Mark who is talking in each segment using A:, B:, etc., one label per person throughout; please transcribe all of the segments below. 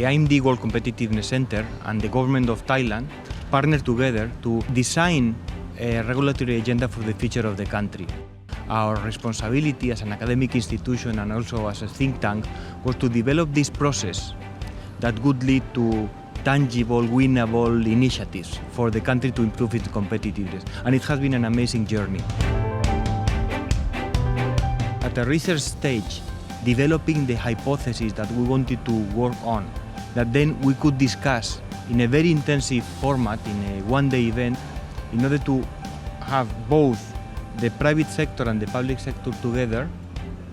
A: IMD World Competitiveness Center and the government of Thailand partnered together to design a regulatory agenda for the future of the country. Our responsibility as an academic institution and also as a think tank was to develop this process that would lead to tangible, winnable initiatives for the country to improve its competitiveness. And it has been an amazing journey. At a research stage, developing the hypothesis that we wanted to work on, that then we could discuss in a very intensive format, in a one-day event, in order to have both the private sector and the public sector together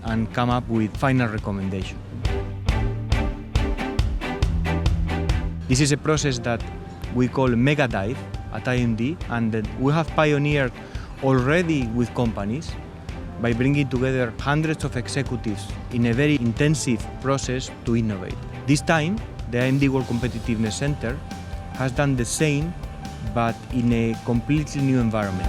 A: and come up with final recommendation. This is a process that we call Mega Dive at IMD, and that we have pioneered already with companies by bringing together hundreds of executives in a very intensive process to innovate. This time, the IMD World Competitiveness Center has done the same, but in a completely new environment.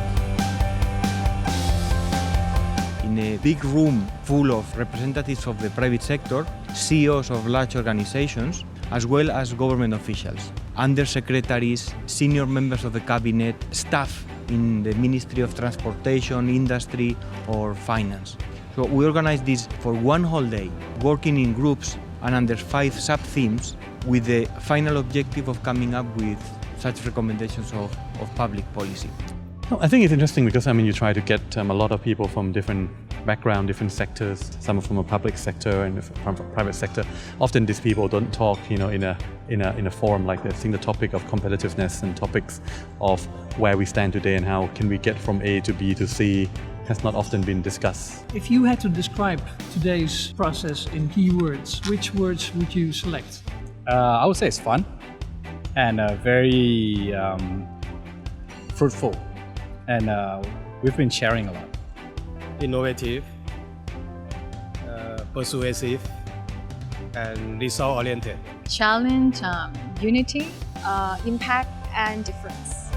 A: In a big room full of representatives of the private sector, CEOs of large organizations, as well as government officials, undersecretaries, senior members of the cabinet, staff in the Ministry of Transportation, Industry or Finance. So we organized this for one whole day, working in groups and under 5 sub-themes with the final objective of coming up with such recommendations of public policy.
B: I think it's interesting because you try to get a lot of people from different background, different sectors, some from a public sector and from a private sector. Often these people don't talk, in a forum like this. I think the topic of competitiveness and topics of where we stand today and how can we get from A to B to C has not often been discussed.
C: If you had to describe today's process in key words, which words would you select?
D: I would say it's fun and very fruitful, and we've been sharing a lot.
E: Innovative, persuasive, and result-oriented.
F: Challenge, unity, impact, and difference.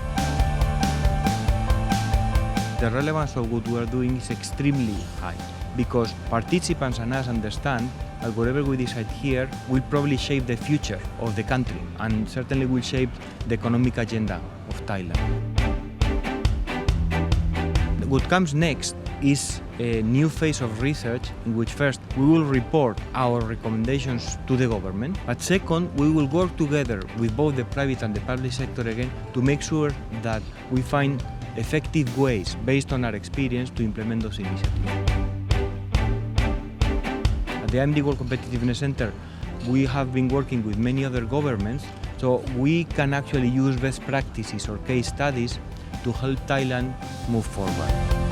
A: The relevance of what we are doing is extremely high because participants and us understand that whatever we decide here will probably shape the future of the country and certainly will shape the economic agenda of Thailand. What comes next is a new phase of research in which first we will report our recommendations to the government, but second we will work together with both the private and the public sector again to make sure that we find effective ways based on our experience to implement those initiatives. At the IMD World Competitiveness Center, we have been working with many other governments, so we can actually use best practices or case studies to help Thailand move forward.